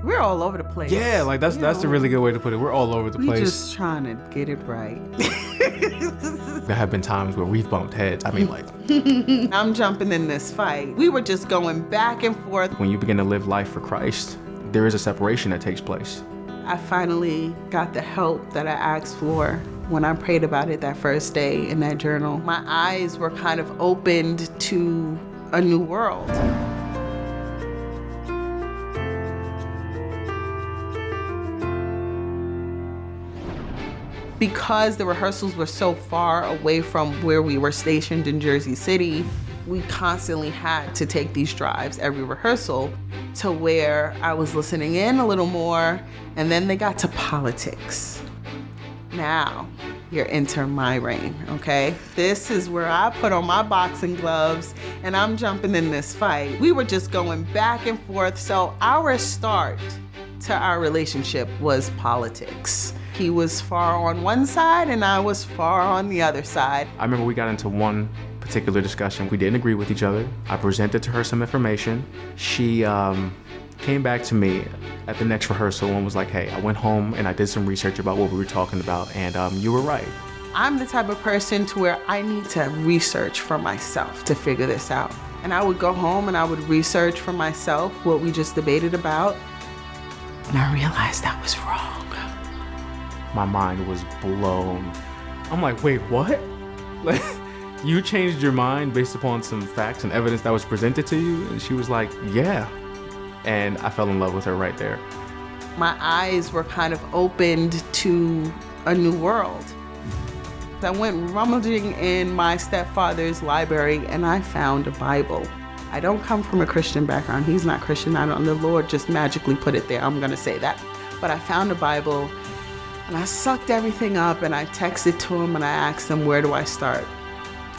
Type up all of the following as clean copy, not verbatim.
We're all over the place. Yeah, like that's a really good way to put it. We're all over the place. We're just trying to get it right. There have been times where we've bumped heads. I mean, like, I'm jumping in this fight. We were just going back and forth. when you begin to live life for Christ, there is a separation that takes place. I finally got the help that I asked for when I prayed about it that first day in that journal. My eyes were kind of opened to a new world. Because the rehearsals were so far away from where we were stationed in Jersey City, we constantly had to take these drives every rehearsal to where I was listening in a little more, and then they got to politics. Now, you're into my reign, okay? This is where I put on my boxing gloves and I'm jumping in this fight. We were just going back and forth, so our start to our relationship was politics. He was far on one side and I was far on the other side. I remember we got into one particular discussion. We didn't agree with each other. I presented to her some information. She came back to me at the next rehearsal and was like, hey, I went home and I did some research about what we were talking about, and you were right. I'm the type of person to where I need to research for myself to figure this out. And I would go home and I would research for myself what we just debated about. And I realized that was wrong. My mind was blown. I'm like, wait, what? Like, you changed your mind based upon some facts and evidence that was presented to you? And she was like, yeah. And I fell in love with her right there. My eyes were kind of opened to a new world. I went rummaging in my stepfather's library and I found a Bible. I don't come from a Christian background. He's not Christian. The Lord just magically put it there. I'm gonna say that. But I found a Bible and I sucked everything up and I texted to him and I asked him, where do I start?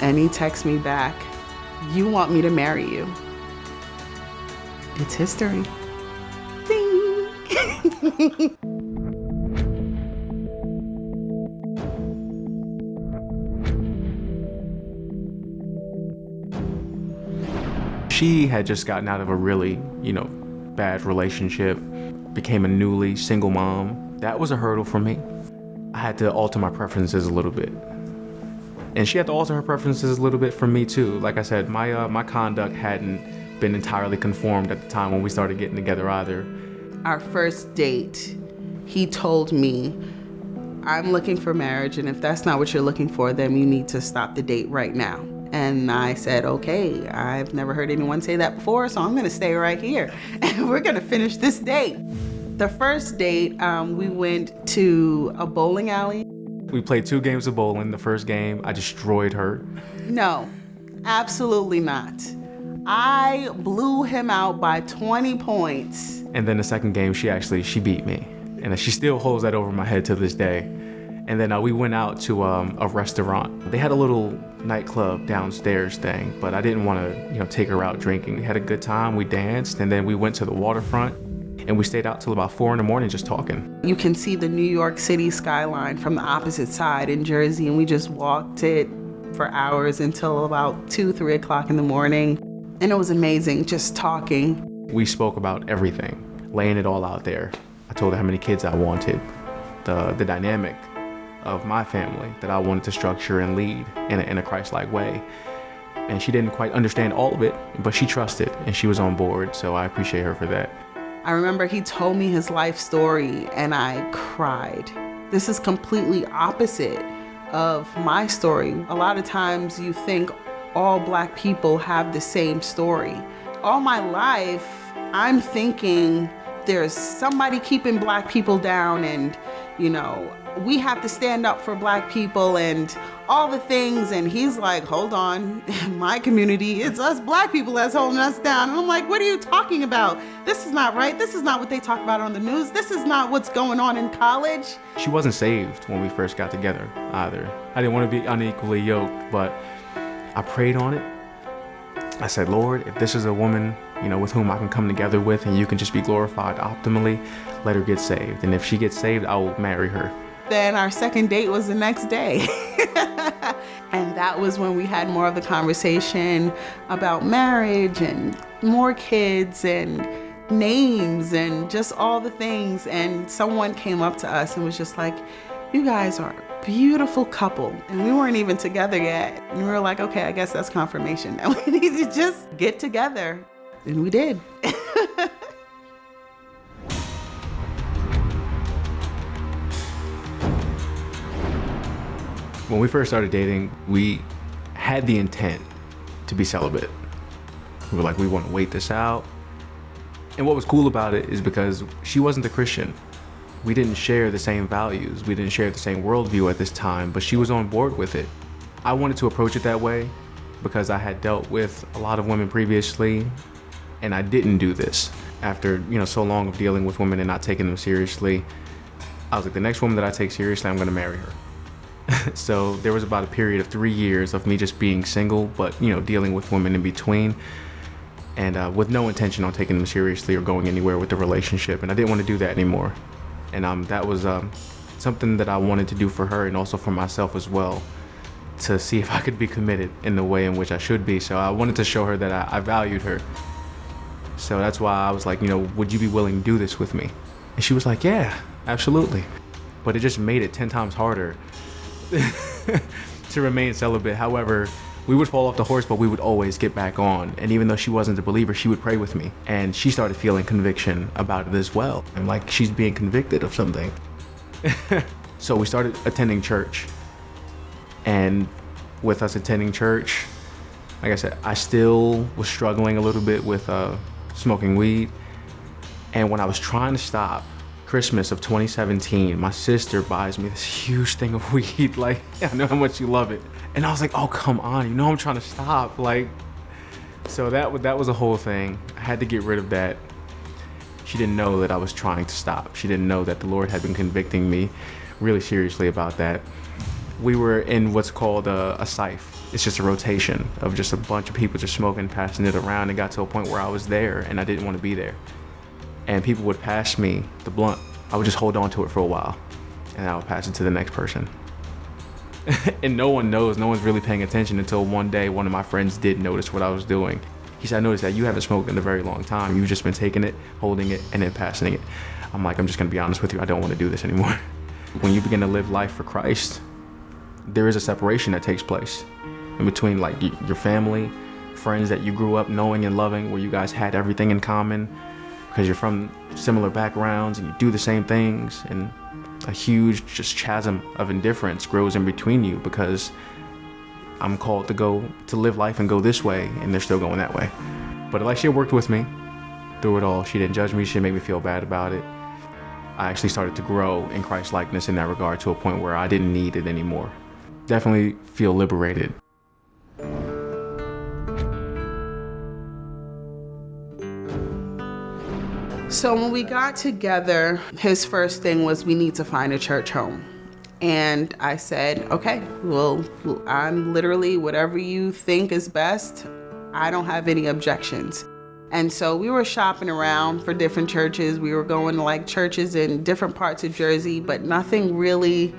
And he texted me back, you want me to marry you? It's history. Ding! She had just gotten out of a really, bad relationship, became a newly single mom. That was a hurdle for me. I had to alter my preferences a little bit. And she had to alter her preferences a little bit for me too. Like I said, my conduct hadn't been entirely conformed at the time when we started getting together either. Our first date, he told me, I'm looking for marriage, and if that's not what you're looking for, then you need to stop the date right now. And I said, okay, I've never heard anyone say that before, so I'm gonna stay right here. And we're gonna finish this date. The first date, we went to a bowling alley. We played 2 games of bowling. The first game, I destroyed her. No, absolutely not. I blew him out by 20 points. And then the second game, she beat me. And she still holds that over my head to this day. And then we went out to a restaurant. They had a little nightclub downstairs thing, but I didn't want to, take her out drinking. We had a good time, we danced, and then we went to the waterfront and we stayed out till about 4 a.m. just talking. You can see the New York City skyline from the opposite side in Jersey, and we just walked it for hours until about 2, 3 o'clock in the morning. And it was amazing, just talking. We spoke about everything, laying it all out there. I told her how many kids I wanted, the dynamic of my family that I wanted to structure and lead in a Christ-like way. And she didn't quite understand all of it, but she trusted and she was on board, so I appreciate her for that. I remember he told me his life story and I cried. This is completely opposite of my story. A lot of times you think all Black people have the same story. All my life, I'm thinking there's somebody keeping Black people down and, we have to stand up for Black people and all the things. And he's like, hold on, in my community, it's us Black people that's holding us down. And I'm like, what are you talking about? This is not right. This is not what they talk about on the news. This is not what's going on in college. She wasn't saved when we first got together either. I didn't want to be unequally yoked, but I prayed on it. I said, Lord, if this is a woman, with whom I can come together with and you can just be glorified optimally, let her get saved. And if she gets saved, I will marry her. Then our second date was the next day. And that was when we had more of the conversation about marriage and more kids and names and just all the things. And someone came up to us and was just like, you guys are a beautiful couple. And we weren't even together yet. And we were like, okay, I guess that's confirmation that we need to just get together. And we did. When we first started dating, we had the intent to be celibate. We were like, we want to wait this out. And what was cool about it is because she wasn't a Christian. We didn't share the same values. We didn't share the same worldview at this time, but she was on board with it. I wanted to approach it that way because I had dealt with a lot of women previously, and I didn't do this. After, so long of dealing with women and not taking them seriously, I was like, the next woman that I take seriously, I'm gonna marry her. So there was about a period of 3 years of me just being single, but dealing with women in between, and with no intention on taking them seriously or going anywhere with the relationship. And I didn't want to do that anymore. And that was something that I wanted to do for her and also for myself as well, to see if I could be committed in the way in which I should be. So I wanted to show her that I valued her. So that's why I was like, would you be willing to do this with me? And she was like, yeah, absolutely. But it just made it 10 times harder to remain celibate. However, we would fall off the horse, but we would always get back on. And even though she wasn't a believer, she would pray with me. And she started feeling conviction about it as well. I'm like, she's being convicted of something. So we started attending church. And with us attending church, like I said, I still was struggling a little bit with smoking weed. And when I was trying to stop, Christmas of 2017, my sister buys me this huge thing of weed. Like, I know how much you love it. And I was like, oh, come on, I'm trying to stop. Like, so that was a whole thing. I had to get rid of that. She didn't know that I was trying to stop. She didn't know that the Lord had been convicting me really seriously about that. We were in what's called a sife. It's just a rotation of just a bunch of people just smoking, passing it around. It got to a point where I was there and I didn't want to be there. And people would pass me the blunt. I would just hold on to it for a while and I would pass it to the next person. And no one knows, no one's really paying attention until one day one of my friends did notice what I was doing. He said, I noticed that you haven't smoked in a very long time. You've just been taking it, holding it, and then passing it. I'm like, I'm just gonna be honest with you, I don't want to do this anymore. When you begin to live life for Christ, there is a separation that takes place in between like your family, friends that you grew up knowing and loving, where you guys had everything in common because you're from similar backgrounds and you do the same things, and a huge just chasm of indifference grows in between you because I'm called to live life and go this way, and they're still going that way. But Alexcia worked with me through it all. She didn't judge me. She didn't make me feel bad about it. I actually started to grow in Christ likeness in that regard to a point where I didn't need it anymore. Definitely feel liberated. So when we got together, his first thing was, we need to find a church home. And I said, okay, well, I'm literally whatever you think is best. I don't have any objections. And so we were shopping around for different churches. We were going to like churches in different parts of Jersey, but nothing really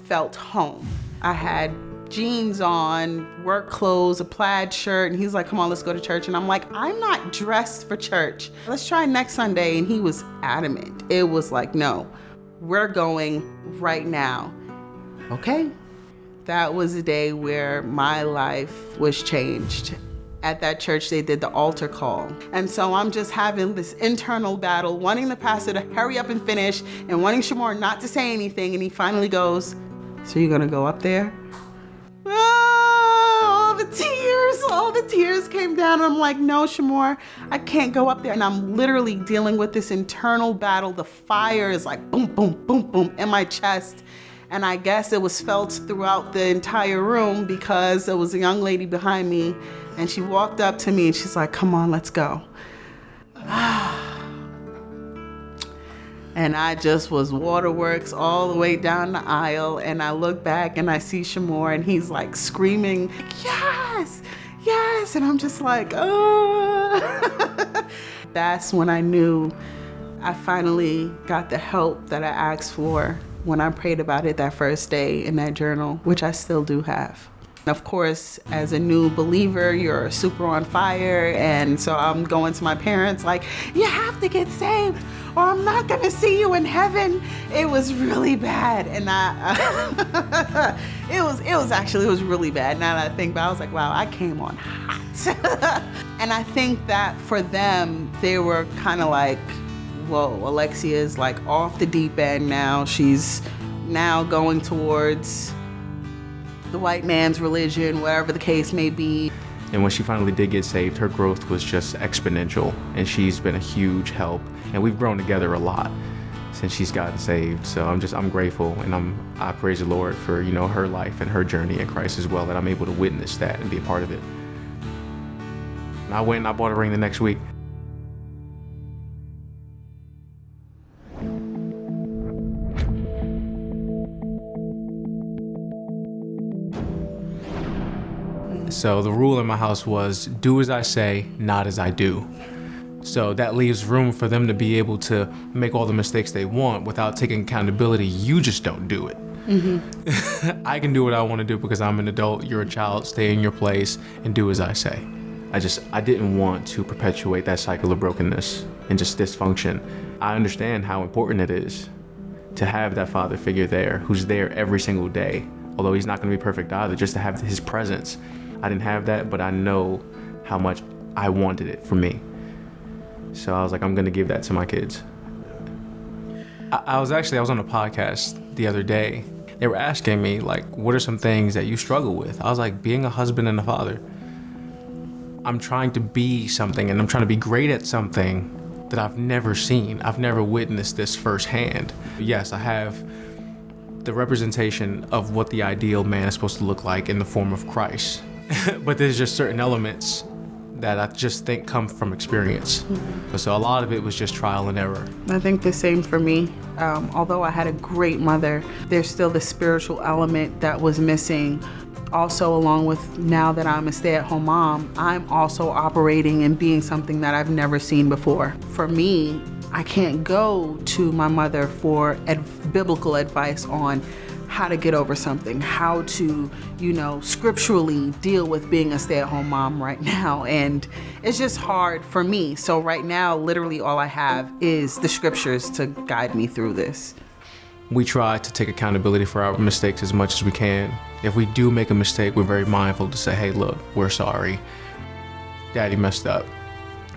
felt home. I had jeans on, work clothes, a plaid shirt, and he's like, come on, let's go to church. And I'm like, I'm not dressed for church. Let's try next Sunday. And he was adamant. It was like, no, we're going right now. Okay. That was the day where my life was changed. At that church, they did the altar call. And so I'm just having this internal battle, wanting the pastor to hurry up and finish and wanting Shamoir not to say anything. And he finally goes, so you're gonna go up there? All the tears came down. And I'm like, no, Shamoir, I can't go up there. And I'm literally dealing with this internal battle. The fire is like boom, boom, boom, boom in my chest. And I guess it was felt throughout the entire room because there was a young lady behind me and she walked up to me and she's like, come on, let's go. And I just was waterworks all the way down the aisle. And I look back and I see Shamoir and he's like screaming, yes, yes. And I'm just like, oh. That's when I knew I finally got the help that I asked for when I prayed about it that first day in that journal, which I still do have. Of course, as a new believer, you're super on fire. And so I'm going to my parents like, you have to get saved or I'm not going to see you in heaven. It was really bad. And it was really bad. Now that I think about it, I was like, wow, I came on hot. And I think that for them, they were kind of like, whoa, Alexcia is like off the deep end now. She's now going towards the white man's religion, whatever the case may be. And when she finally did get saved, her growth was just exponential, and she's been a huge help. And we've grown together a lot since she's gotten saved. So I'm grateful, and I praise the Lord for, her life and her journey in Christ as well, that I'm able to witness that and be a part of it. And I went and I bought a ring the next week. So the rule in my house was do as I say, not as I do. So that leaves room for them to be able to make all the mistakes they want without taking accountability. You just don't do it. Mm-hmm. I can do what I want to do because I'm an adult. You're a child. Stay in your place and do as I say. I didn't want to perpetuate that cycle of brokenness and just dysfunction. I understand how important it is to have that father figure there who's there every single day. Although he's not going to be perfect either, just to have his presence. I didn't have that, but I know how much I wanted it for me. So I was like, I'm going to give that to my kids. I was on a podcast the other day. They were asking me, like, what are some things that you struggle with? I was like, being a husband and a father. I'm trying to be something, and I'm trying to be great at something that I've never seen. I've never witnessed this firsthand. Yes, I have the representation of what the ideal man is supposed to look like in the form of Christ. But there's just certain elements that I just think come from experience. Mm-hmm. So a lot of it was just trial and error. I think the same for me. Although I had a great mother, there's still the spiritual element that was missing. Also, along with now that I'm a stay-at-home mom, I'm also operating and being something that I've never seen before. For me, I can't go to my mother for biblical advice on how to get over something, how to, scripturally deal with being a stay-at-home mom right now. And it's just hard for me. So right now, literally all I have is the scriptures to guide me through this. We try to take accountability for our mistakes as much as we can. If we do make a mistake, we're very mindful to say, hey, look, we're sorry. Daddy messed up.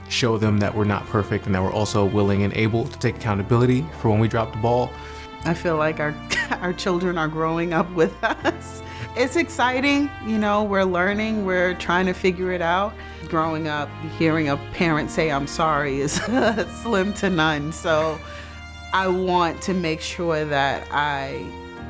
Show them that we're not perfect and that we're also willing and able to take accountability for when we drop the ball. I feel like our children are growing up with us. It's exciting, we're learning, we're trying to figure it out. Growing up, hearing a parent say I'm sorry is slim to none. So I want to make sure that I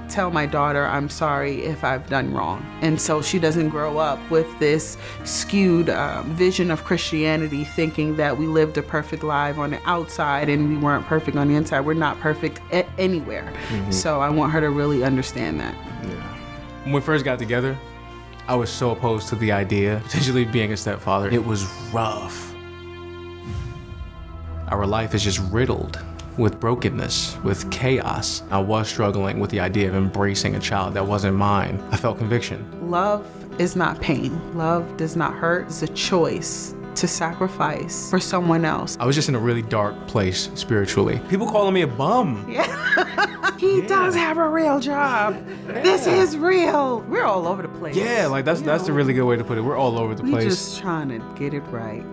tell my daughter I'm sorry if I've done wrong. And so she doesn't grow up with this skewed vision of Christianity, thinking that we lived a perfect life on the outside and we weren't perfect on the inside. We're not perfect anywhere. Mm-hmm. So I want her to really understand that. Yeah. When we first got together, I was so opposed to the idea of potentially being a stepfather. It was rough. Our life is just riddled with brokenness, with chaos. I was struggling with the idea of embracing a child that wasn't mine. I felt conviction. Love is not pain. Love does not hurt. It's a choice to sacrifice for someone else. I was just in a really dark place spiritually. People calling me a bum. Yeah. He does have a real job. Yeah. This is real. We're all over the place. Yeah, like that's a really good way to put it. We're all over the place. We're just trying to get it right.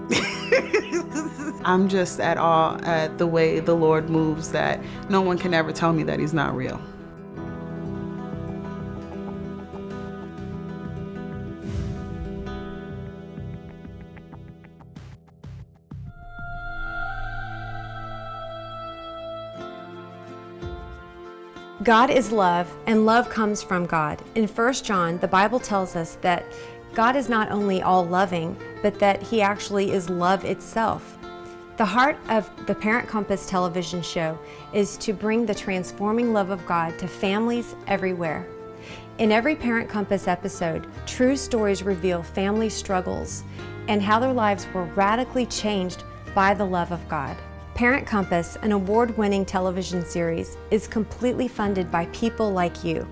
I'm just at awe at the way the Lord moves, that no one can ever tell me that he's not real. God is love, and love comes from God. In 1 John, the Bible tells us that God is not only all loving, but that he actually is love itself. The heart of the Parent Compass television show is to bring the transforming love of God to families everywhere. In every Parent Compass episode, true stories reveal family struggles and how their lives were radically changed by the love of God. Parent Compass, an award-winning television series, is completely funded by people like you.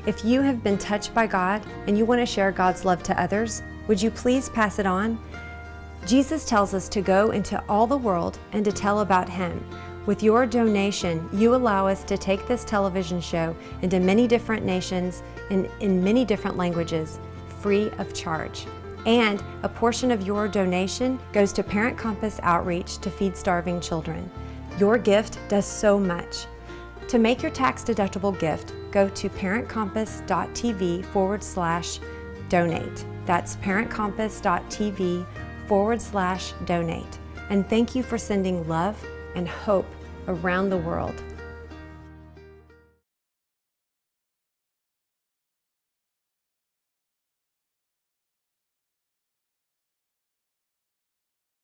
If you have been touched by God and you want to share God's love to others, would you please pass it on? Jesus tells us to go into all the world and to tell about Him. With your donation, you allow us to take this television show into many different nations and in many different languages, free of charge. And a portion of your donation goes to Parent Compass Outreach to feed starving children. Your gift does so much. To make your tax-deductible gift, go to parentcompass.tv/donate. That's parentcompass.tv/donate. And thank you for sending love and hope around the world.